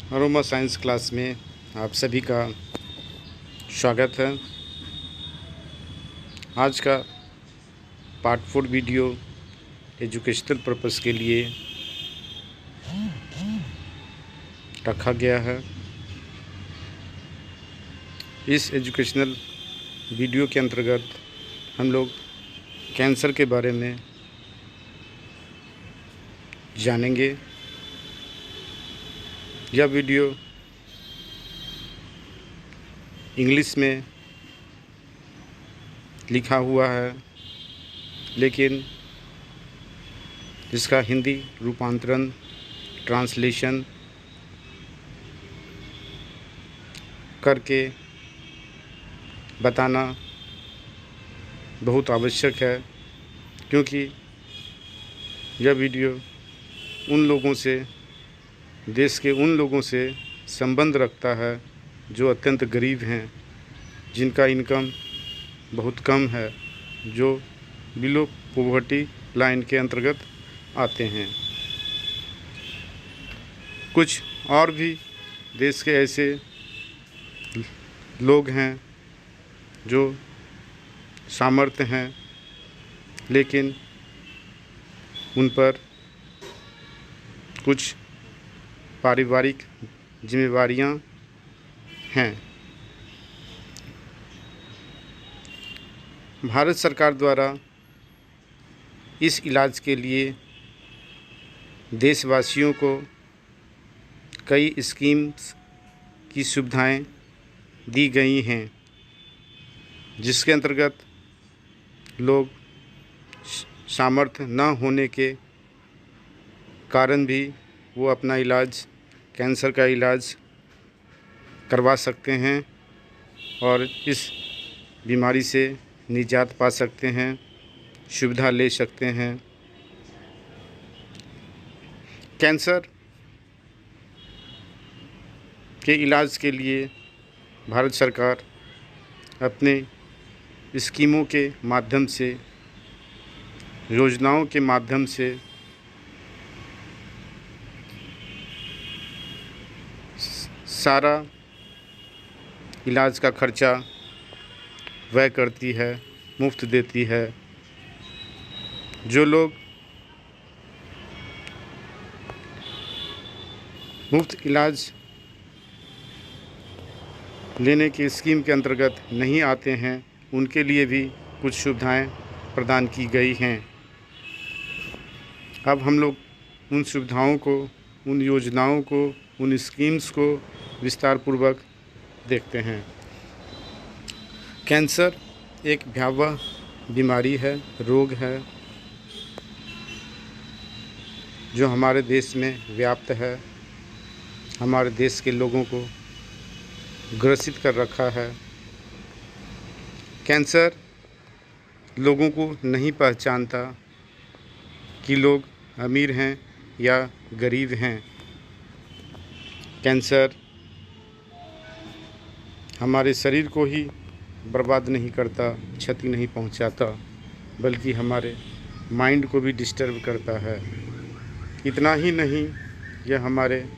Aroma science class में आप सभी का स्वागत है। आज का पार्ट 4 वीडियो एजुकेशनल पर्पस के लिए रखा गया है। इस एजुकेशनल वीडियो के अंतर्गत हम लोग कैंसर के बारे में जानेंगे। यह वीडियो इंग्लिश में लिखा हुआ है, लेकिन इसका हिंदी रूपांतरण ट्रांसलेशन करके बताना बहुत आवश्यक है, क्योंकि यह वीडियो उन लोगों से, देश के उन लोगों से संबंध रखता है जो अत्यंत गरीब हैं, जिनका इनकम बहुत कम है, जो बिलो पॉवर्टी लाइन के अंतर्गत आते हैं। कुछ और भी देश के ऐसे लोग हैं जो सामर्थ्य हैं, लेकिन उन पर कुछ पारिवारिक जिम्मेवारियां हैं। भारत सरकार द्वारा इस इलाज के लिए देशवासियों को कई स्कीम्स की सुविधाएं दी गई हैं, जिसके अंतर्गत लोग सामर्थ्य न होने के कारण भी वो अपना इलाज, कैंसर का इलाज करवा सकते हैं और इस बीमारी से निजात पा सकते हैं, सुविधा ले सकते हैं। कैंसर के इलाज के लिए भारत सरकार अपने स्कीमों के माध्यम से, योजनाओं के माध्यम से सारा इलाज का खर्चा व्यय करती है, मुफ्त देती है। जो लोग मुफ्त इलाज लेने की स्कीम के अंतर्गत नहीं आते हैं, उनके लिए भी कुछ सुविधाएं प्रदान की गई हैं। अब हम लोग उन सुविधाओं को, उन योजनाओं को, उन स्कीम्स को विस्तार पूर्वक देखते हैं। कैंसर एक भयावह बीमारी है, रोग है, जो हमारे देश में व्याप्त है, हमारे देश के लोगों को ग्रसित कर रखा है। कैंसर लोगों को नहीं पहचानता कि लोग अमीर हैं या गरीब हैं। कैंसर हमारे शरीर को ही बर्बाद नहीं करता, क्षति नहीं पहुंचाता, बल्कि हमारे माइंड को भी डिस्टर्ब करता है। इतना ही नहीं, यह हमारे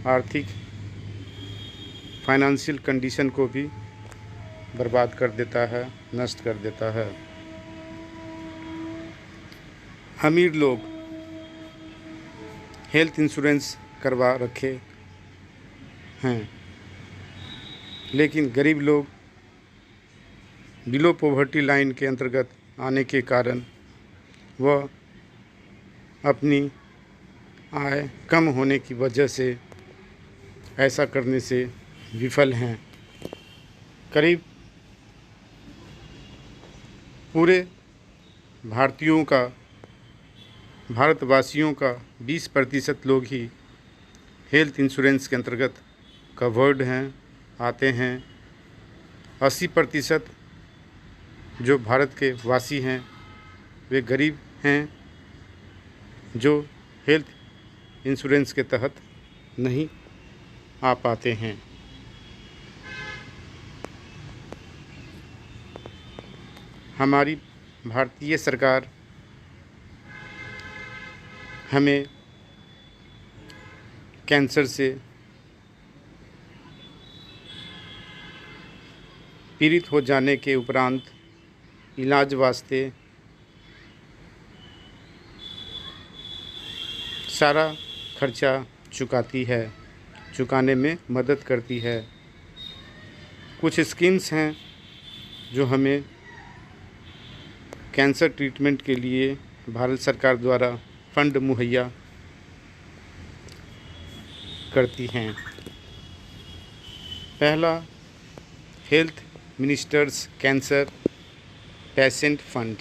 आर्थिक फाइनेंशियल कंडीशन को भी बर्बाद कर देता है, नष्ट कर देता है। अमीर लोग हेल्थ इंश्योरेंस करवा रखे हैं, लेकिन गरीब लोग बिलो पॉवर्टी लाइन के अंतर्गत आने के कारण वह अपनी आय कम होने की वजह से ऐसा करने से विफल हैं। करीब पूरे भारतवासियों का 20% लोग ही हेल्थ इंश्योरेंस के अंतर्गत कवर्ड हैं, आते हैं। 80% जो भारत के वासी हैं वे गरीब हैं, जो हेल्थ इंश्योरेंस के तहत नहीं आ पाते हैं। हमारी भारतीय सरकार हमें कैंसर से पीड़ित हो जाने के उपरांत इलाज वास्ते सारा खर्चा चुकाने में मदद करती है। कुछ स्कीम्स हैं जो हमें कैंसर ट्रीटमेंट के लिए भारत सरकार द्वारा फंड मुहैया करती हैं। पहला, health ministers cancer patient fund.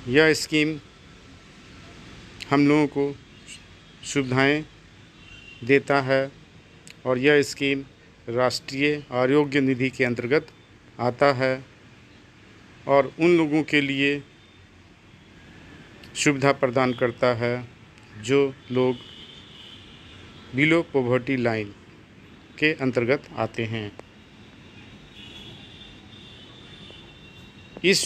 यह स्कीम हम लोगों को सुविधाएं देता है और यह स्कीम राष्ट्रीय आरोग्य निधि के अंतर्गत आता है और उन लोगों के लिए सुविधा प्रदान करता है जो लोग बिलो पॉवर्टी लाइन के अंतर्गत आते हैं। इस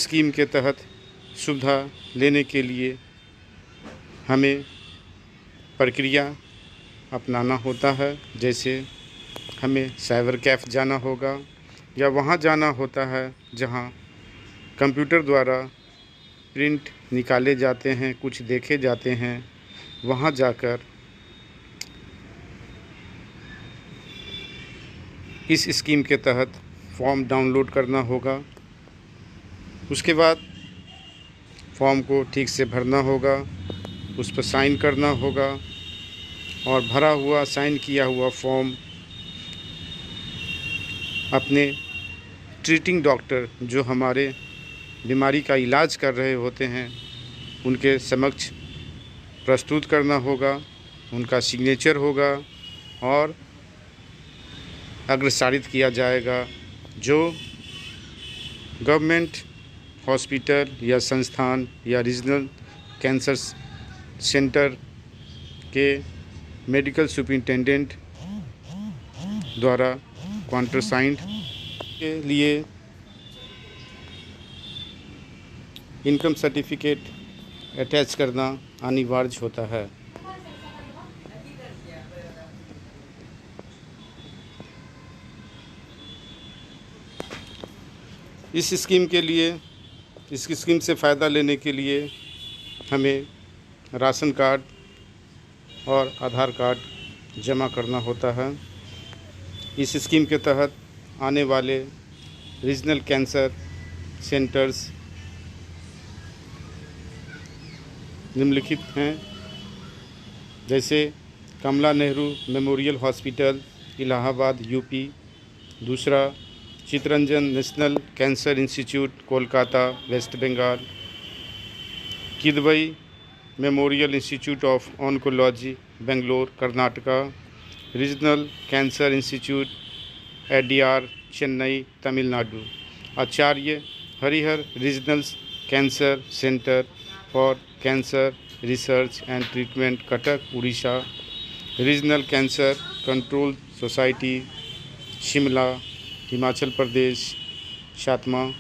स्कीम के तहत सुविधा लेने के लिए हमें प्रक्रिया अपनाना होता है। जैसे हमें साइबर कैफ़े जाना होगा या वहाँ जाना होता है जहाँ कंप्यूटर द्वारा प्रिंट निकाले जाते हैं, कुछ देखे जाते हैं। वहाँ जाकर इस स्कीम के तहत फॉर्म डाउनलोड करना होगा। उसके बाद फॉर्म को ठीक से भरना होगा, उस पर साइन करना होगा और भरा हुआ साइन किया हुआ फॉर्म अपने ट्रीटिंग डॉक्टर जो हमारे बीमारी का इलाज कर रहे होते हैं उनके समक्ष प्रस्तुत करना होगा, उनका सिग्नेचर होगा और अग्रसारित किया जाएगा। जो गवर्नमेंट हॉस्पिटल या संस्थान या रीजनल कैंसर सेंटर के मेडिकल सुपरिटेंडेंट द्वारा काउंटरसाइंड के लिए इनकम सर्टिफिकेट अटैच करना अनिवार्य होता है। इस स्कीम से फ़ायदा लेने के लिए हमें राशन कार्ड और आधार कार्ड जमा करना होता है। इस स्कीम के तहत आने वाले रीजनल कैंसर सेंटर्स निम्नलिखित हैं, जैसे Kamala Nehru memorial hospital Allahabad UP, दूसरा Chittaranjan national cancer institute Kolkata West Bengal, Kidwai memorial institute of oncology Bangalore Karnataka, regional cancer institute ADR Chennai Tamil Nadu, Acharya Harihar regional cancer centre for cancer research and treatment Cuttack Orissa, regional cancer control society Shimla Himachal Pradesh, सातवां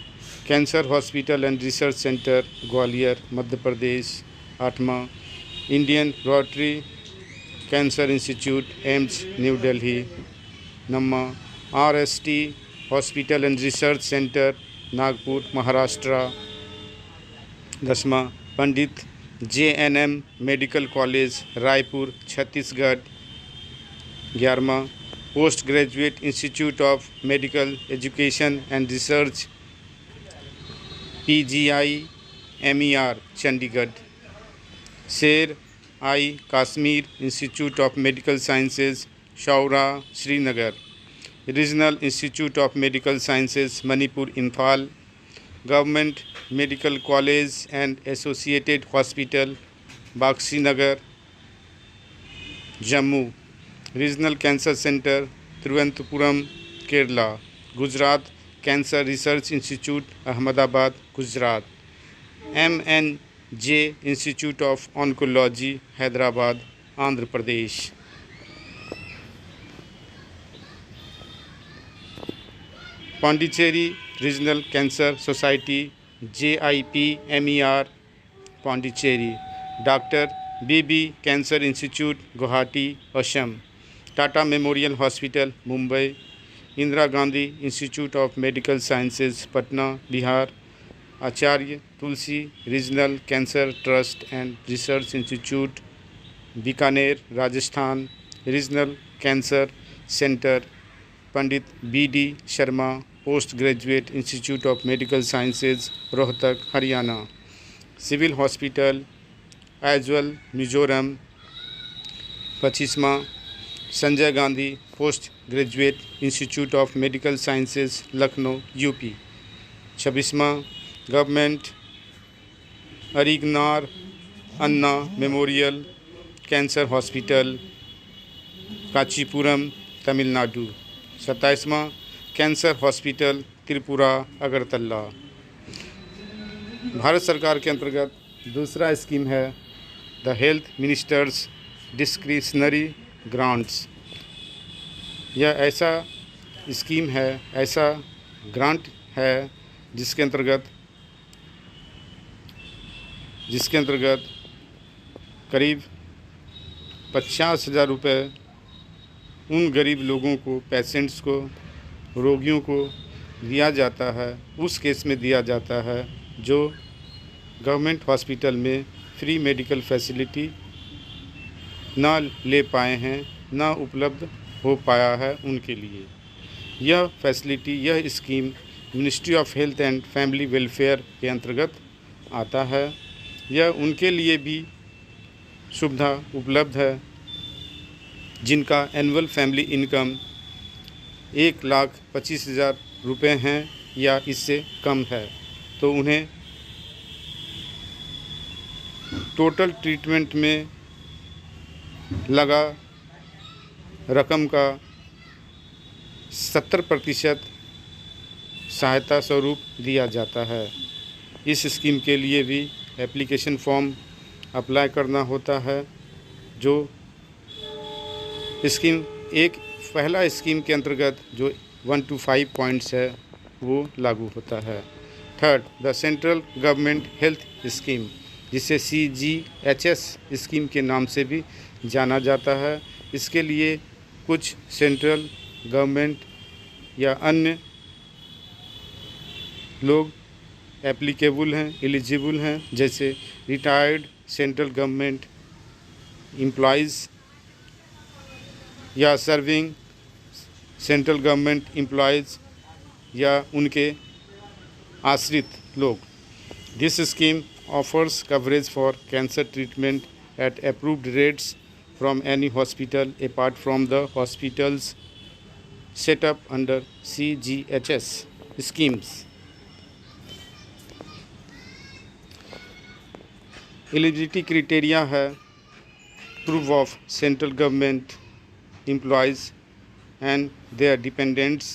cancer hospital and research centre Gwalior Madhya Pradesh, आठवां Indian Rotary cancer institute AIIMS new Delhi, नौवां RST hospital and research centre Nagpur Maharashtra, 10वां Pandit JNM medical college Raipur Chhattisgarh, 11वां post graduate institute of medical education and research PGI-MER Chandigarh, Sher i Kashmir institute of medical sciences Soura Srinagar, regional institute of medical sciences Manipur Imphal, government medical college and associated hospital Bakshinagar Jammu, regional cancer centre Thiruvananthapuram Kerala, Gujarat cancer research institute Ahmedabad Gujarat, MNJ institute of oncology Hyderabad Andhra Pradesh. Pondicherry regional cancer society JIPMER Pondicherry, doctor BB cancer institute Guwahati Assam, Tata memorial hospital Mumbai, Indira Gandhi institute of medical sciences Patna Bihar, Acharya Tulsi regional cancer trust and research institute Bikaner Rajasthan, regional cancer centre Pandit B D. Sharma post graduate institute of medical sciences Rohtak Haryana, civil hospital Aizawl Mizoram, 25वां Sanjay Gandhi post graduate institute of medical sciences Lucknow UP, 26वां government Arignar Anna memorial cancer hospital Kanchipuram Tamil Nadu, 27वां cancer hospital Tripura Agartala. Bharat सरकार के अंतर्गत दूसरा scheme है the health ministers discretionary grants. यह ऐसा स्कीम है, ऐसा ग्रांट है जिसके अंतर्गत करीब 50,000 रुपये उन गरीब लोगों को, पेशेंट्स को, रोगियों को दिया जाता है, उस केस में दिया जाता है जो गवर्नमेंट हॉस्पिटल में फ्री मेडिकल फैसिलिटी ना ले पाए हैं, ना उपलब्ध हो पाया है उनके लिए। यह फैसिलिटी, यह scheme ministry of health and family welfare के अंतर्गत आता है। यह उनके लिए भी सुविधा उपलब्ध है जिनका एनुअल फैमिली इनकम 1,25,000 रुपये हैं या इससे कम है, तो उन्हें टोटल ट्रीटमेंट में लगा रकम का 70% सहायता स्वरूप दिया जाता है। इस स्कीम के लिए भी एप्लीकेशन फॉर्म अप्लाई करना होता है। जो स्कीम पहला स्कीम के अंतर्गत जो 1 to 5 पॉइंट्स है वो लागू होता है। Third, the central government health scheme, जिसे CGHS स्कीम के नाम से भी जाना जाता है। इसके लिए कुछ सेंट्रल गवर्नमेंट या अन्य लोग एप्लीकेबल हैं, एलिजिबल हैं, जैसे रिटायर्ड सेंट्रल गवर्नमेंट एम्प्लॉइज़ या सर्विंग सेंट्रल गवर्नमेंट एम्प्लॉइज़ या उनके आश्रित लोग। This scheme offers coverage for cancer treatment at approved rates from any hospital apart from the hospitals set up under CGHS schemes. Eligibility criteria है proof of central government employees and their dependents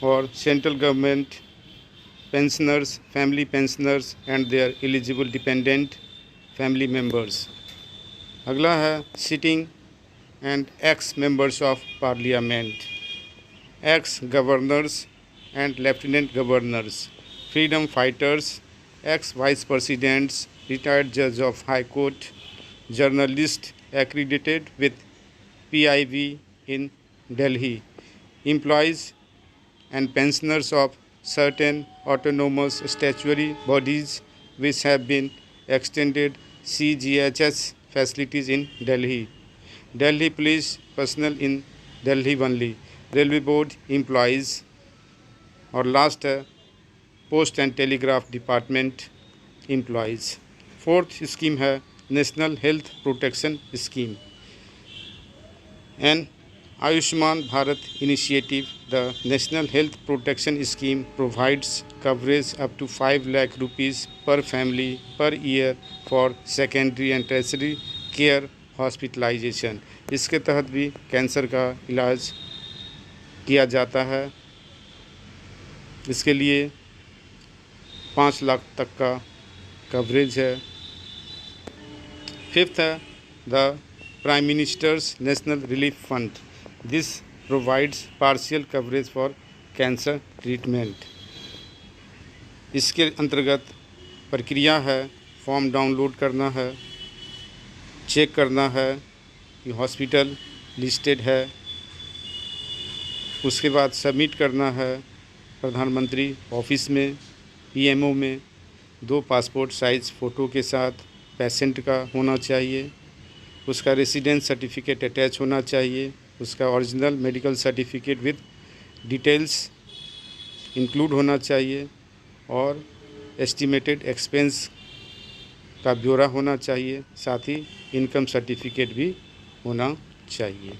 or central government pensioners, family pensioners and their eligible dependent family members। अगला है sitting and ex-members of parliament, ex-governors and lieutenant governors, freedom fighters, ex-vice presidents, retired judge of high court, journalist accredited with PIV in Delhi, employees and pensioners of certain autonomous statutory bodies which have been extended CGHS facilities in Delhi, Delhi police personnel in Delhi only, railway board employees, और last है post and telegraph department employees। Fourth scheme है national health protection scheme and Ayushman Bharat initiative। The National Health Protection Scheme provides coverage up to 5 lakh rupees per family per year for secondary and tertiary care hospitalization। इसके तहत भी cancer का इलाज किया जाता है। इसके लिए 5 लाख तक का कवरेज है। फिफ्थ है the Prime Minister's National Relief Fund। This provides partial coverage for cancer treatment। इसके अंतर्गत प्रक्रिया है, फॉर्म डाउनलोड करना है, चेक करना है कि हॉस्पिटल लिस्टेड है। उसके बाद सबमिट करना है प्रधानमंत्री ऑफिस में, पीएमओ में। 2 पासपोर्ट साइज़ फ़ोटो के साथ पेशेंट का होना चाहिए। उसका रेसिडेंस सर्टिफिकेट अटैच होना चाहिए। उसका original medical certificate with details include होना चाहिए और एस्टिमेटेड एक्सपेंस का ब्यौरा होना चाहिए। साथ ही इनकम सर्टिफिकेट भी होना चाहिए।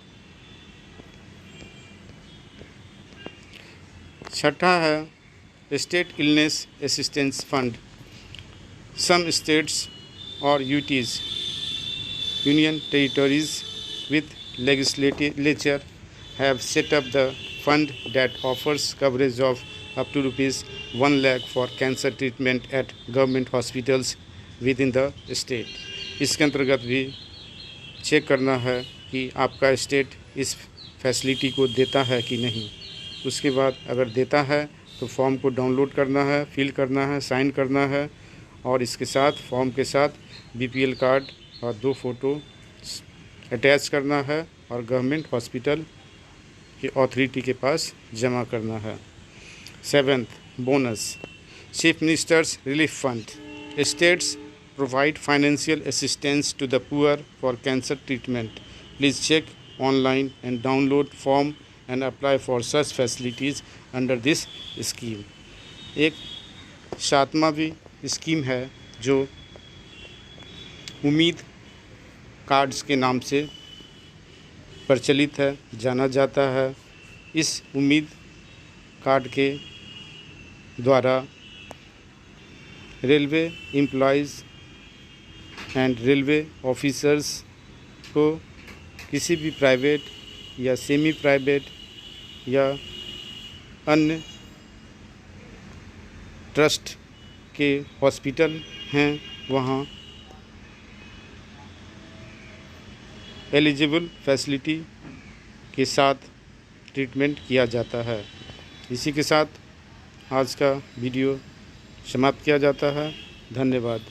छठा है state illness assistance fund. Some states और UTs Union territories with legislature have set up the fund that offers coverage of up to ₹1 lakh for cancer treatment at government hospitals within the state। इसके अंतर्गत भी check करना है कि आपका state इस facility को देता है कि नहीं। उसके बाद अगर देता है तो फॉर्म को डाउनलोड करना है, फिल करना है, साइन करना है और इसके साथ फॉर्म के साथ बीपीएल कार्ड और 2 फ़ोटो अटैच करना है और गवर्नमेंट हॉस्पिटल की अथॉरिटी के पास जमा करना है। 7th bonus chief ministers relief fund. States provide financial assistance to the poor for cancer treatment. Please check online and download form and apply for such facilities under this scheme. एक 7वां भी scheme है जो उम्मीद cards के नाम से प्रचलित है, जाना जाता है। इस उम्मीद कार्ड के द्वारा railway employees and railway officers को किसी भी प्राइवेट या सेमी प्राइवेट या अन्य ट्रस्ट के हॉस्पिटल हैं वहाँ एलिजिबल फैसिलिटी के साथ ट्रीटमेंट किया जाता है। इसी के साथ आज का वीडियो समाप्त किया जाता है। धन्यवाद।